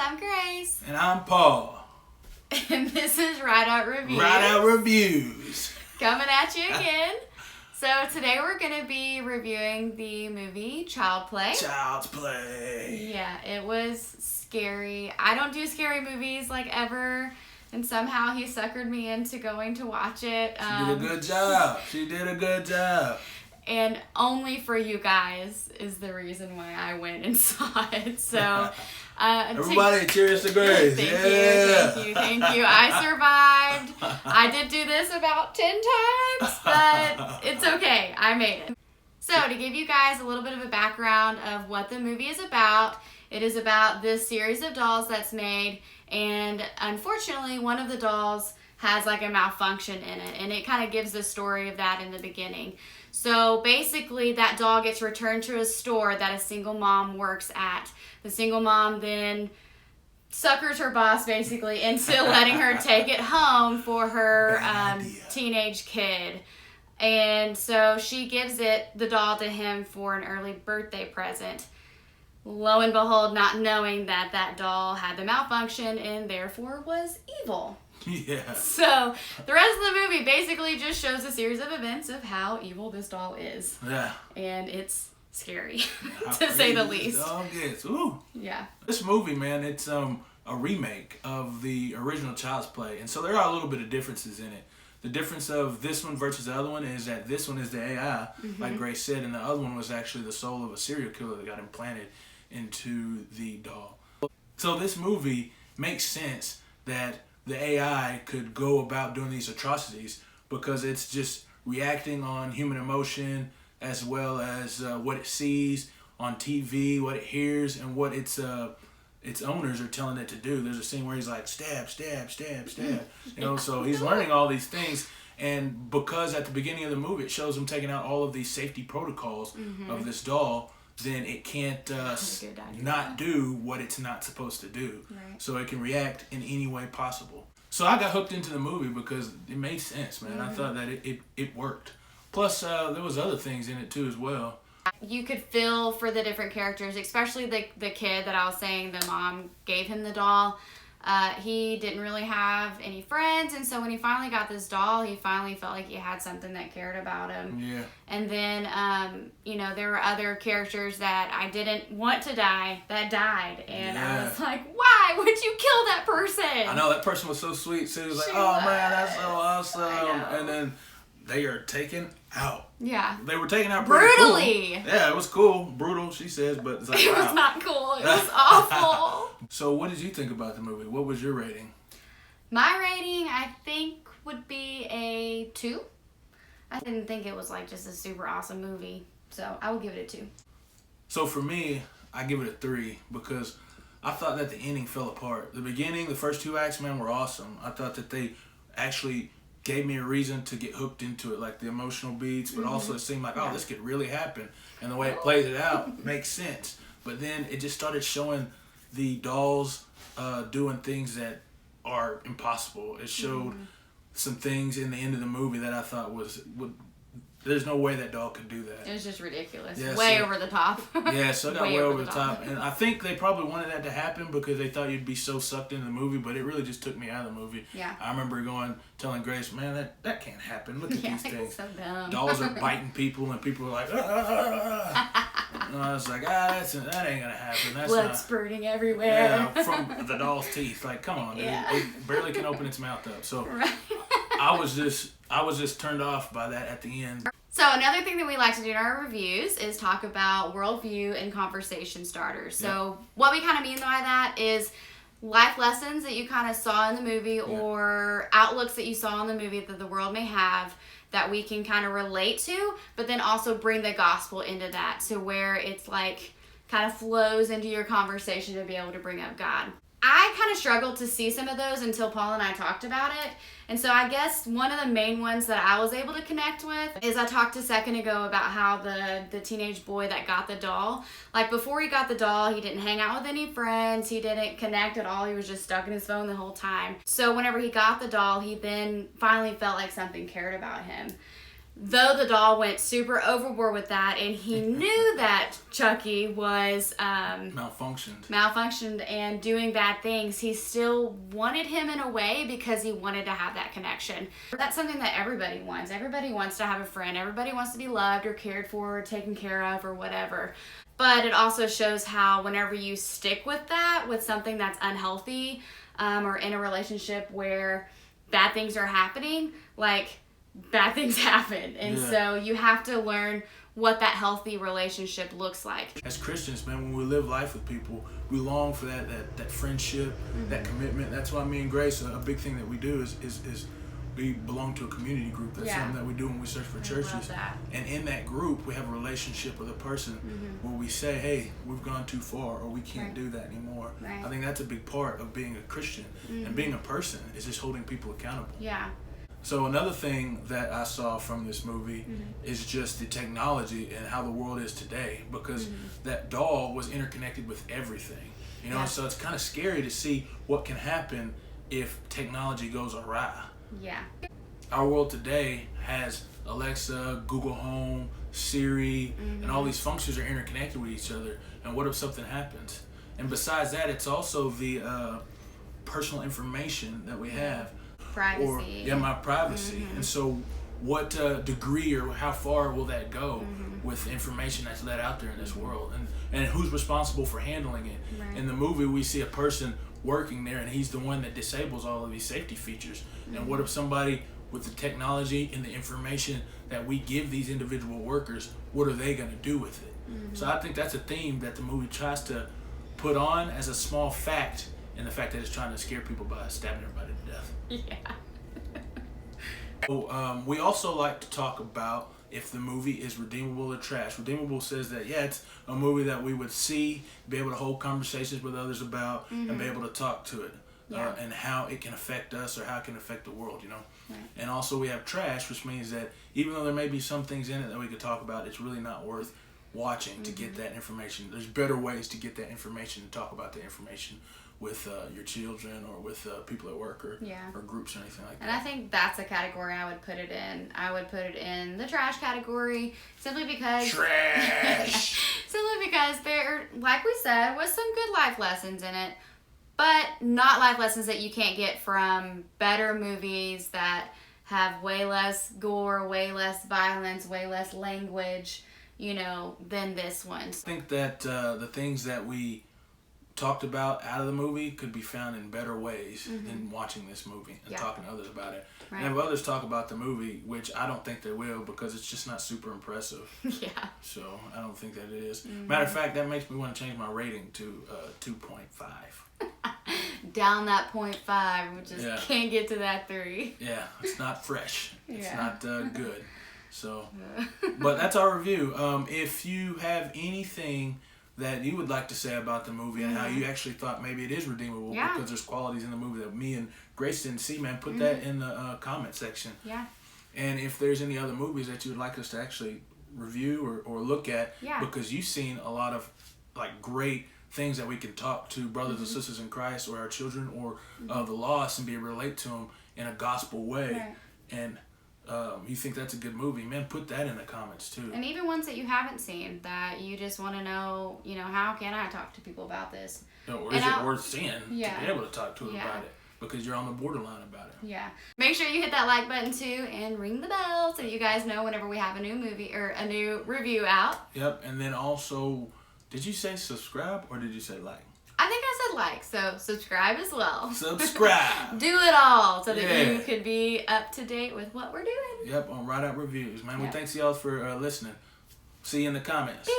I'm Grace. And I'm Paul. And this is Rideout Reviews. Rideout Reviews. Coming at you again. So today we're going to be reviewing the movie Child's Play. Child's Play. Yeah, it was scary. I don't do scary movies like ever. And somehow he suckered me into going to watch it. She did a good job. She did a good job. And only for you guys is the reason why I went and saw it. So, everybody, cheers to Grace. Thank you. I survived. I did do this about 10 times, but it's okay. I made it. So, to give you guys a little bit of a background of what the movie is about, it is about this series of dolls that's made, and unfortunately, one of the dolls has like a malfunction in it, and it kind of gives the story of that in the beginning. So basically that doll gets returned to a store that a single mom works at. The single mom then suckers her boss basically into letting her take it home for her teenage kid. And so she gives the doll to him for an early birthday present. Lo and behold, not knowing that that doll had the malfunction and therefore was evil. Yeah. So the rest of the movie basically just shows a series of events of how evil this doll is. Yeah. And it's scary, to say the least. Dog is. Ooh. Yeah. This movie, man, it's a remake of the original Child's Play, and so there are a little bit of differences in it. The difference of this one versus the other one is that this one is the AI, like Grace said, and the other one was actually the soul of a serial killer that got implanted into the doll. So this movie makes sense that the AI could go about doing these atrocities because it's just reacting on human emotion as well as what it sees on TV, what it hears, and what its owners are telling it to do. There's a scene where he's like, stab, stab, stab, stab. So he's learning all these things. And because at the beginning of the movie it shows him taking out all of these safety protocols of this doll, then it can't not do what it's not supposed to do. Right. So it can react in any way possible. So I got hooked into the movie because it made sense, man. I thought that it worked. Plus, there was other things in it too as well. You could feel for the different characters, especially the kid that I was saying the mom gave him the doll. He didn't really have any friends, and so when he finally got this doll, he finally felt like he had something that cared about him. Yeah. And then, there were other characters that I didn't want to die that died, and I was like, why would you kill that person? I know, that person was so sweet too. It was like, man, that's so awesome. And then they are taken out. Yeah. They were taken out pretty brutally. Cool. Yeah, it was cool. Brutal, she says, but it's like, it was not cool. It was awful. So what did you think about the movie? What was your rating? My rating, I think, would be a 2. I didn't think it was like just a super awesome movie, so I would give it a 2. So for me, I give it a 3 because I thought that the ending fell apart. The beginning, the first 2 acts, man, were awesome. I thought that they actually gave me a reason to get hooked into it, like the emotional beats, but also it seemed like, this could really happen. And the way it plays it out makes sense. But then it just started showing the dolls doing things that are impossible. It showed some things in the end of the movie that I thought there's no way that doll could do that. It was just ridiculous. Yeah, way over the top. Yeah, so it got way over the top. And I think they probably wanted that to happen because they thought you'd be so sucked into the movie, but it really just took me out of the movie. Yeah. I remember telling Grace, man, that can't happen. Look at these things. So dumb. Dolls are biting people and people are like, And I was like, that ain't gonna happen. That's blood spurting everywhere. Yeah, from the doll's teeth. Like, come on, dude. Yeah. It barely can open its mouth up. So right. I was just turned off by that at the end. So another thing that we like to do in our reviews is talk about worldview and conversation starters. So what we kind of mean by that is life lessons that you kind of saw in the movie or outlooks that you saw in the movie that the world may have that we can kind of relate to, but then also bring the gospel into that to where it's like kind of flows into your conversation to be able to bring up God. I kind of struggled to see some of those until Paul and I talked about it. And so I guess one of the main ones that I was able to connect with is I talked a second ago about how the teenage boy that got the doll, like before he got the doll, he didn't hang out with any friends. He didn't connect at all. He was just stuck in his phone the whole time. So whenever he got the doll, he then finally felt like something cared about him. though the doll went super overboard with that, and he knew that Chucky was malfunctioned and doing bad things, he still wanted him in a way because he wanted to have that connection. That's something that everybody wants. Everybody wants to have a friend. Everybody wants to be loved or cared for or taken care of or whatever. But it also shows how whenever you stick with that, with something that's unhealthy, or in a relationship where bad things are happening, like, bad things happen. And so you have to learn what that healthy relationship looks like. As Christians, man, when we live life with people, we long for that friendship, that commitment. That's why me and Grace, a big thing that we do is we belong to a community group. That's something that we do when we search for churches. And in that group, we have a relationship with a person where we say, hey, we've gone too far, or we can't do that anymore. I think that's a big part of being a Christian. And being a person is just holding people accountable. So another thing that I saw from this movie is just the technology and how the world is today, because that doll was interconnected with everything. You know, so it's kind of scary to see what can happen if technology goes awry. Our world today has Alexa, Google Home, Siri, and all these functions are interconnected with each other. And what if something happens? And besides that, it's also the personal information that we have. Privacy. Or, my privacy. And so what degree or how far will that go with information that's let out there in this world? And who's responsible for handling it? In the movie, we see a person working there, and he's the one that disables all of these safety features. And what if somebody with the technology and the information that we give these individual workers, what are they going to do with it? So I think that's a theme that the movie tries to put on as a small fact, and the fact that it's trying to scare people by stabbing everybody to death. So, we also like to talk about if the movie is redeemable or trash. Redeemable says that, it's a movie that we would see, be able to hold conversations with others about, and be able to talk to it, and how it can affect us or how it can affect the world, you know. And also we have trash, which means that even though there may be some things in it that we could talk about, it's really not worth watching to get that information. There's better ways to get that information, to talk about the information with your children or with people at work or groups or anything like that. And I think that's a category I would put it in. I would put it in the trash category simply because... Trash! Simply because there, like we said, was some good life lessons in it, but not life lessons that you can't get from better movies that have way less gore, way less violence, way less language, you know, than this one. I think that the things that we talked about out of the movie could be found in better ways than watching this movie and talking to others about it. And if others talk about the movie, which I don't think they will because it's just not super impressive. So I don't think that it is. Matter of fact, that makes me want to change my rating to 2.5. Down that 0.5, we just can't get to that 3. It's not fresh. It's not good. So, but that's our review. If you have anything that you would like to say about the movie and how you actually thought maybe it is redeemable because there's qualities in the movie that me and Grace didn't see, man, put that in the comment section. And if there's any other movies that you would like us to actually review or look at, because you've seen a lot of like great things that we can talk to brothers and sisters in Christ or our children or the lost and be able to relate to them in a gospel way. And you think that's a good movie, man, put that in the comments too. And even ones that you haven't seen that you just want to know, you know, how can I talk to people about this? Or is it worth seeing to be able to talk to them about it? Because you're on the borderline about it. Make sure you hit that like button too and ring the bell so you guys know whenever we have a new movie or a new review out. And then also, did you say subscribe or did you say like? I think I said like, so subscribe as well. Subscribe. Do it all so that you could be up to date with what we're doing. On Rideout Reviews, man. We thanks y'all for listening. See you in the comments. Peace.